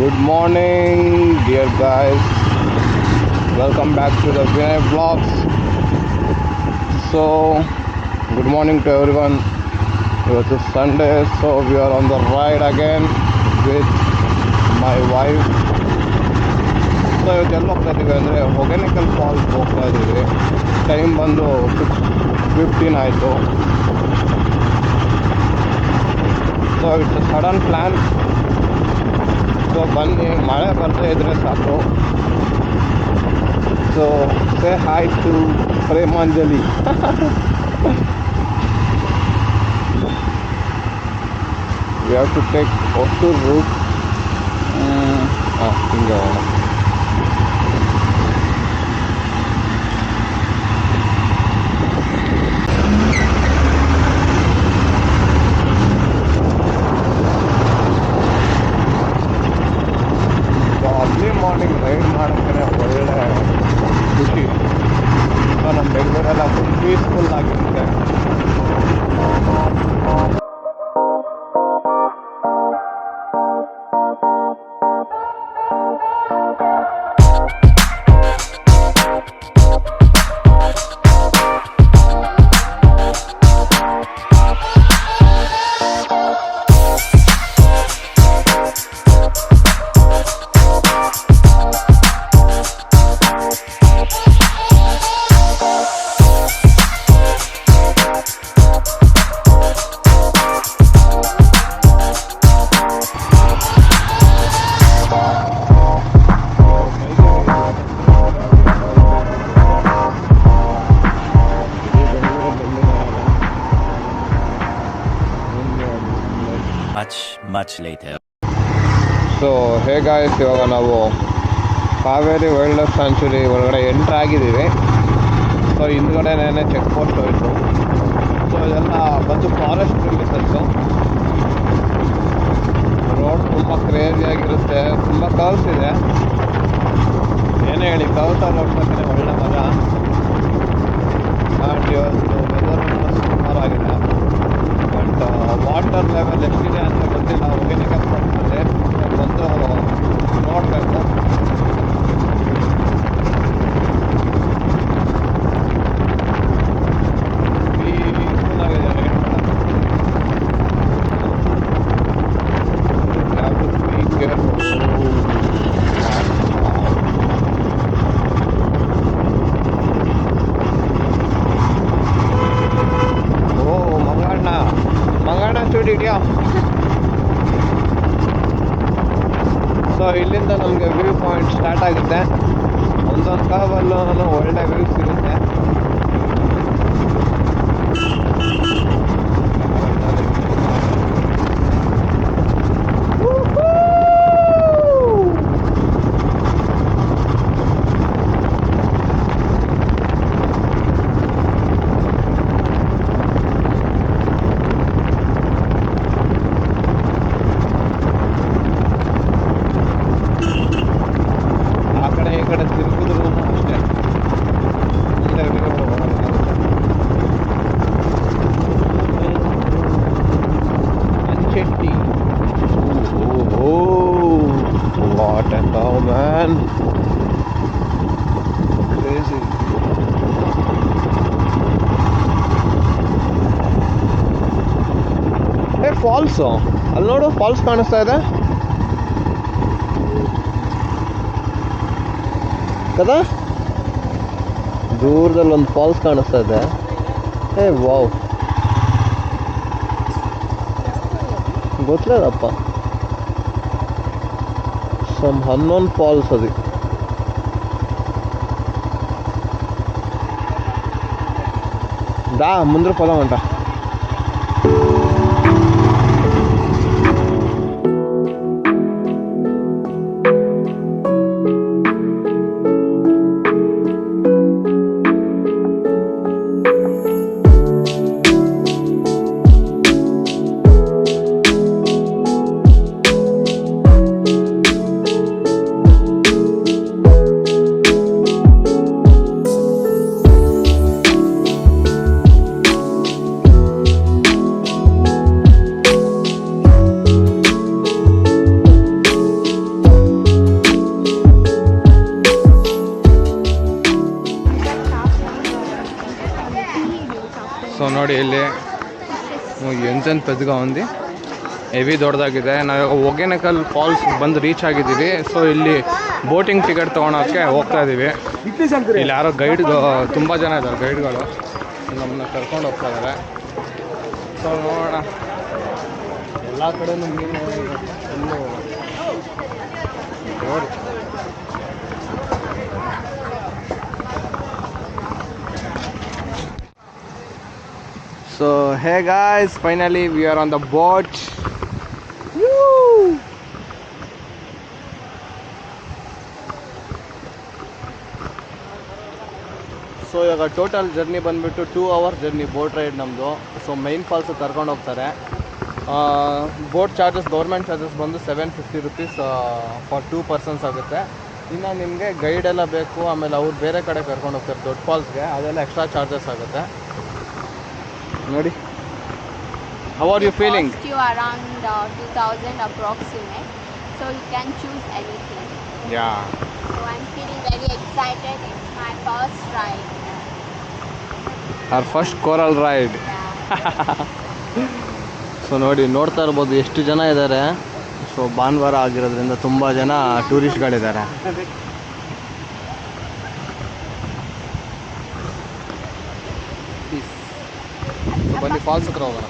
Good morning, dear guys. Welcome back to the Vinay Vlogs. So, good morning to everyone. It was Sunday, so we are on the ride again with my wife. So, ಇವತ್ತು ಎಲ್ಲಿ ಹೋಗ್ತಾ ಇದ್ದೀವಿ ಅಂದರೆ Hogenakkal falls ಹೋಗ್ತಾ ಇದ್ದೀವಿ. Time ಬಂದು 6:15 ಆಯಿತು. So it's a sudden plan. So ಬನ್ನಿ, ಮಳೆ ಬರ್ತಾ ಇದ್ರೆ ಸಾಕು. So say hi to Premanjali. We have to take Hosur route. ಹಿಂಗೆ ಹೋಗೋಣ. ಅರ್ಲಿ ಮಾರ್ನಿಂಗ್ ರೈಡ್ ಮಾಡೋಕ್ಕೆ ಒಳ್ಳೆ ಖುಷಿ. ಸೊ ನಮ್ಮ ಬೆಂಗಳೂರೆಲ್ಲ ಫುಲ್ ಪೀಸ್ಫುಲ್ ಆಗಿರುತ್ತೆ. Much later. ಸೊ ಹೇಗಾಯ್ತು, ಇವಾಗ ನಾವು ಕಾವೇರಿ ವೈಲ್ಡ್ ಲೈಫ್ ಸ್ಯಾಂಚುರಿ ಒಳಗಡೆ ಎಂಟ್ರ್ ಆಗಿದ್ದೀವಿ. ಸೊ ಹಿಂದ್ಗಡೆನೇ ಚೆಕ್ ಪೋಸ್ಟ್ ಹೋಯಿತು. ಸೊ ಇದೆಲ್ಲ ಬಂದು ಫಾರೆಸ್ಟ್ ಪ್ರಿಮಿಸಸ್ಸು. ರೋಡ್ ತುಂಬ ಕ್ರೇಜಿಯಾಗಿರುತ್ತೆ, ತುಂಬ ಕರ್ವ್ಸ್ ಇದೆ. ಏನೇ ಹೇಳಿ, ಕರ್ವ್ಸಲ್ಲಿ ನೋಡ್ಸೋಕ್ಕೆ ಒಳ್ಳೆ ಮಜಾ. ಆ್ಯಂಡ್ ಇವತ್ತು ವೆದರ್ ಸುಮಾರಾಗಿದೆ. ಬಟ್ ವಾಟರ್ ಲೆವೆಲ್ ಎಷ್ಟಿದೆ ಅಂತ ಗೊತ್ತಿಲ್ಲ. ಹೊಗೆನೆಕಲ್ ಫಾಲ್ಸಲ್ಲಿ ಬಂದು ನೋಡಬೇಕು. ಇದೆಯಾ? ಸೊ ಇಲ್ಲಿಂದ ನಮಗೆ ವ್ಯೂ ಪಾಯಿಂಟ್ ಸ್ಟಾರ್ಟ್ ಆಗುತ್ತೆ. ಒಂದೊಂದು ಕರ್ವಲ್ಲೂ ಒಳ್ಳೆ ವ್ಯೂ ಸಿಗುತ್ತೆ. What a cow, man. Crazy. Hey, falls. ಅಲ್ಲಿ ನೋಡು, ಫಾಲ್ಸ್ ಕಾಣಿಸ್ತಾ ಇದೆ ಕದಾ. ದೂರದಲ್ಲಿ ಒಂದು ಫಾಲ್ಸ್ ಕಾಣಿಸ್ತಾ ಇದೆ. ಹೇ ವಾವ್, ಗೊತ್ತಲೇದಪ್ಪ. ಸಮ್ ಹನ್ನೊಂದು ಫಾಲ್ಸ್ ಅದು. ದಾ ಮುಂದೆ ಪದ ಮಂಟ. ಸೊ ನೋಡಿ ಇಲ್ಲಿ ಎಂತೆಂತ పెద్దగా ఉంది, ಹೆವಿ ದೊಡ್ಡದಾಗಿದೆ. ನಾವು ಹೊಗೆನಕಲ್ ಫಾಲ್ಸ್ ಬಂದು ರೀಚ್ ಆಗಿದ್ದೀವಿ. ಸೊ ಇಲ್ಲಿ ಬೋಟಿಂಗ್ ಟಿಕೆಟ್ ತೊಗೊಳೋಕ್ಕೆ ಹೋಗ್ತಾ ಇದ್ದೀವಿ. ಇಲ್ಲಿ ಯಾರೋ ಗೈಡ್ ತುಂಬ ಜನ ಇದ್ದಾರೆ, ಗೈಡ್ಗಳು ನಮ್ಮನ್ನ ಕರ್ಕೊಂಡು ಹೋಗ್ತಾ ಇದ್ದಾರೆ. ಸೊ ನೋಡೋಣ, ಎಲ್ಲ ಕಡೆನೂ ಮೀನು ಫುಲ್ಲು ನೋಡಿ. So hey guys, finally we are on the boat. Woo! So ಇವಾಗ ಟೋಟಲ್ ಜರ್ನಿ ಬಂದುಬಿಟ್ಟು 2 hours ಜರ್ನಿ ಬೋಟ್ ರೈಡ್ ನಮ್ಮದು. ಸೊ ಮೈನ್ ಫಾಲ್ಸ್ ಕರ್ಕೊಂಡು ಹೋಗ್ತಾರೆ. ಬೋಟ್ ಚಾರ್ಜಸ್, ಗೌರ್ಮೆಂಟ್ ಚಾರ್ಜಸ್ ಬಂದು 750 rupees ಫಾರ್ 2 persons ಆಗುತ್ತೆ. ಇನ್ನು ನಿಮಗೆ ಗೈಡ್ ಎಲ್ಲ ಬೇಕು, ಆಮೇಲೆ ಅವ್ರು ಬೇರೆ ಕಡೆ ಕರ್ಕೊಂಡು ಹೋಗ್ತಾರೆ ದೊಡ್ಡ ಫಾಲ್ಸ್ಗೆ, ಅದೆಲ್ಲ ಎಕ್ಸ್ಟ್ರಾ ಚಾರ್ಜಸ್ ಆಗುತ್ತೆ ನೋಡಿ. How are you feeling? Cost you around 2000 approximate, so you can choose anything. Yeah. So I'm feeling very excited. It's my first ride. Our first coral ride. Yeah. So ನೋಡಿ, ನೋಡ್ತಾ ಇರ್ಬೋದು ಎಷ್ಟು ಜನ ಇದ್ದಾರೆ. So ಭಾನುವಾರ ಆಗಿರೋದ್ರಿಂದ ತುಂಬ ಜನ ಟೂರಿಸ್ಟ್ಗಳಿದ್ದಾರೆ. ಬನ್ನಿ ಫಾಲ್ಸ್ ಹತ್ರ ಹೋಗೋಣ.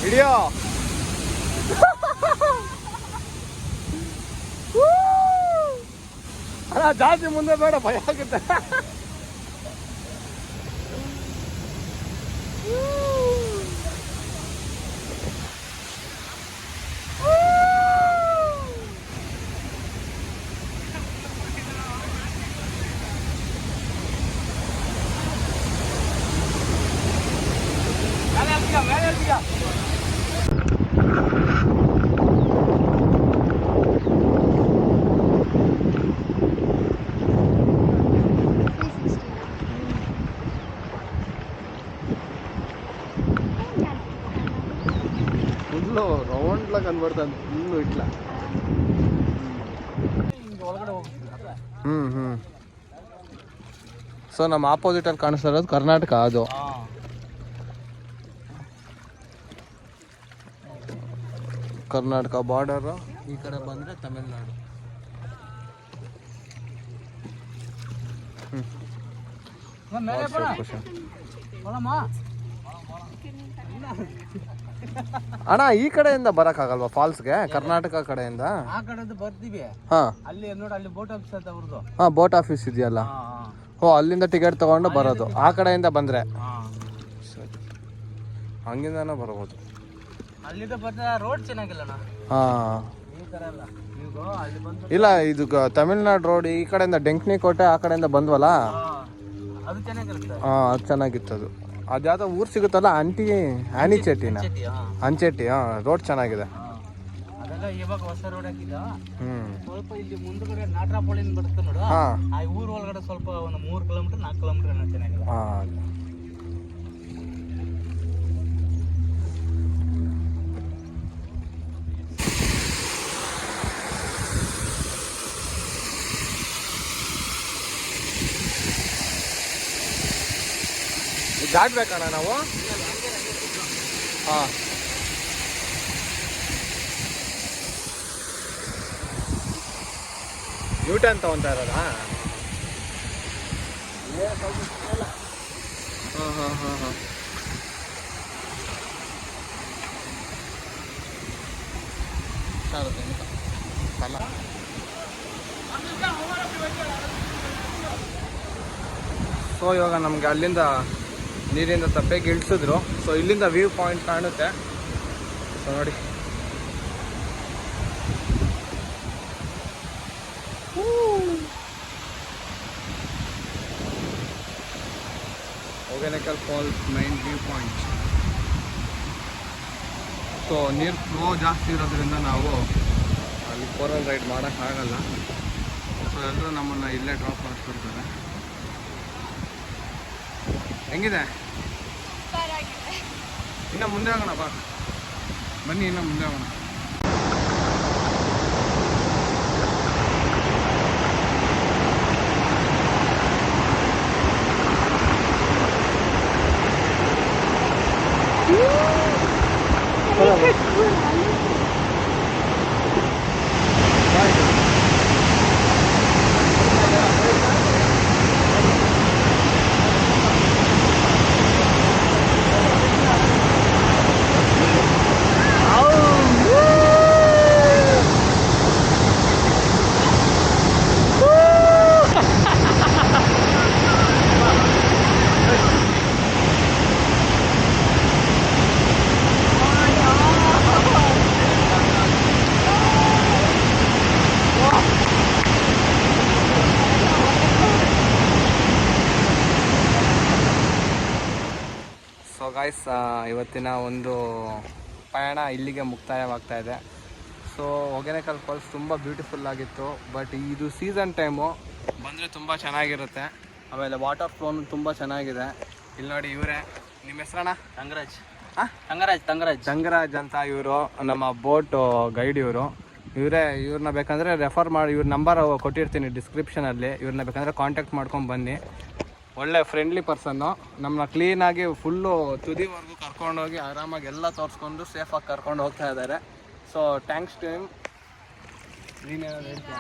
ಹಿಡಿಯೋ ಅಲ್ಲ, ಜಾಸ್ತಿ ಮುಂದೆ ಬೇಡ, ಭಯ ಆಗುತ್ತೆ. ಫುಲ್ಲು ರೌಂಡ್ಲ ಕನ್ಬರ್ತಾನೆ, ಫುಲ್ಲು ಇಟ್ಲ. ಸೊ ನಮ್ಮ ಆಪೋಸಿಟಲ್ಲಿ ಕಾಣಿಸ್ತಾ ಇರೋದು ಕರ್ನಾಟಕ. ಅದು ಕರ್ನಾಟಕ ಬಾರ್ಡರು, ಈ ಕಡೆ ಬಂದರೆ ತಮಿಳ್ನಾಡು. ಅಣ್ಣ ಈ ಕಡೆಯಿಂದ ಬರಕ್ಕಾಗಲ್ವಾ ಫಾಲ್ಸ್ಗೆ? ಕರ್ನಾಟಕ ಕಡೆಯಿಂದ ಆ ಕಡೆದು ಬರ್ತೀವಿ. ಹಾ, ಅಲ್ಲಿ ನೋಡಿ, ಅಲ್ಲಿ ಬೋಟ್ ಆಫೀಸ್ ಅಂತ ಅವ್ರದ್ದು. ಹಾ, ಬೋಟ್ ಆಫೀಸ್ ಇದೆಯಲ್ಲ. ಓ, ಅಲ್ಲಿಂದ ಟಿಕೆಟ್ ತಗೊಂಡು ಬರೋದು. ಆ ಕಡೆಯಿಂದ ಬಂದ್ರೆ ಸರಿ, ಹಂಗಿಂದನೂ ಬರ್ಬೋದು. ಅಲ್ಲಿಂದ ಬಂದ್ರೆ ರೋಡ್ ಚೆನ್ನಾಗಿಲ್ಲ. ಹಾ, ಈ ತರ ಎಲ್ಲ ನೀವು ಅಲ್ಲಿ ಬಂದು ಇಲ್ಲ, ಇದು ತಮಿಳ್ನಾಡು ರೋಡ್. ಈ ಕಡೆಯಿಂದ ಡೆಂಕನಿಕೋಟೆ ಆ ಕಡೆಯಿಂದ ಬಂದ್ವಲ್ಲ, ಅದು ಚೆನ್ನಾಗಿರುತ್ತೆ. ಹಾ, ಅದು ಚೆನ್ನಾಗಿತ್ತದು. ಅದ್ಯಾವುದೋ ಊರು ಸಿಗುತ್ತಲ್ಲ, ಆನಿಚೆಟ್ಟಿನ ಅಂಚೆಟ್ಟಿ. ಹಾ, ರೋಡ್ ಚೆನ್ನಾಗಿದೆ. ಅದೆಲ್ಲ ಇವಾಗ ಹೊಸ ರೋಡ್ ಹಾಕಿದ. ಸ್ವಲ್ಪ ಇಲ್ಲಿ ಮುಂದ್ಗಡೆ ನಾಟ್ರಾಪಳ್ಳಿನ ಬರುತ್ತೆ ನೋಡು, ಆ ಊರ್ ಒಳಗಡೆ ಸ್ವಲ್ಪ ಒಂದು 3 ಕಿಲೋಮೀಟರ್ 4 ಕಿಲೋಮೀಟರ್ ಚೆನ್ನಾಗಿದೆ. ದಾಟ್ಬೇಕಣ್ಣ ನಾವು? ಹಾಂ, ನ್ಯೂಟನ್ ತಗೊಂತ ಇರೋದಾ? ಹಾಂ ಹಾಂ ಹಾಂ ಹಾಂ. ಸೊ ಇವಾಗ ನಮಗೆ ಅಲ್ಲಿಂದ ನೀರಿಂದ ತಪ್ಪೆಗೆ ಇಳಿಸಿದ್ರು. ಸೊ ಇಲ್ಲಿಂದ ವ್ಯೂ ಪಾಯಿಂಟ್ ಕಾಣುತ್ತೆ. ಸೊ ನೋಡಿ, Hogenakkal falls main view point. So ನೀರು ಫ್ಲೋ ಜಾಸ್ತಿ ಇರೋದ್ರಿಂದ ನಾವು ಅಲ್ಲಿ ಕೋರಲ್ ರೈಡ್ ಮಾಡೋಕ್ಕಾಗಲ್ಲ. ಸೊ ಎಲ್ಲರೂ ನಮ್ಮನ್ನು ಇಲ್ಲೇ ಡ್ರಾಪ್ ಮಾಡಿಸ್ಬಿಡ್ತಾರೆ. ಹೆಂಗಿದೆ? ಇನ್ನು ಮುಂದೆ ಹೋಗೋಣ ಬಾ, ಬನ್ನಿ ಇನ್ನು ಮುಂದೆ ಹೋಗೋಣ. ಸೊ ಗಾಯ್ಸ್, ಇವತ್ತಿನ ಒಂದು ಪಯಣ ಇಲ್ಲಿಗೆ ಮುಕ್ತಾಯವಾಗ್ತಾ ಇದೆ. ಸೊ ಹೊಗೆನಕಲ್ ಫಾಲ್ಸ್ ತುಂಬ ಬ್ಯೂಟಿಫುಲ್ ಆಗಿತ್ತು. ಬಟ್ ಇದು ಸೀಸನ್ ಟೈಮು, ಬಂದರೆ ತುಂಬ ಚೆನ್ನಾಗಿರುತ್ತೆ. ಆಮೇಲೆ ವಾಟರ್ ಫ್ಲೋನು ತುಂಬ ಚೆನ್ನಾಗಿದೆ. ಇಲ್ಲಿ ನೋಡಿ, ಇವರೇ ನಿಮ್ಮ ಹೆಸರಣ್ಣ? ತಂಗರಾಜ್. ಹಾಂ, ತಂಗರಾಜ್ ಅಂತ ಇವರು ನಮ್ಮ ಬೋಟ್ ಗೈಡ್. ಇವ್ರನ್ನ ಬೇಕಂದರೆ ರೆಫರ್ ಮಾಡಿ, ಇವ್ರ ನಂಬರ್ ಕೊಟ್ಟಿರ್ತೀನಿ ಡಿಸ್ಕ್ರಿಪ್ಷನಲ್ಲಿ. ಇವ್ರನ್ನ ಬೇಕಂದರೆ ಕಾಂಟ್ಯಾಕ್ಟ್ ಮಾಡ್ಕೊಂಡು ಬನ್ನಿ. ಒಳ್ಳೆ ಫ್ರೆಂಡ್ಲಿ ಪರ್ಸನ್ನು. ನಮ್ಮನ್ನ ಕ್ಲೀನಾಗಿ ಫುಲ್ಲು ತುದಿವರೆಗೂ ಕರ್ಕೊಂಡೋಗಿ ಆರಾಮಾಗಿ ಎಲ್ಲ ತೋರಿಸ್ಕೊಂಡು ಸೇಫಾಗಿ ಕರ್ಕೊಂಡು ಹೋಗ್ತಾ ಇದ್ದಾರೆ. So thanks to him. ನೀನೇನು ಹೇಳ್ತೀಯ?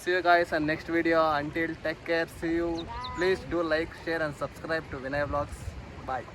See you guys on next video. Until take care, see you. Please do like, share and subscribe to Vinay Vlogs. Bye.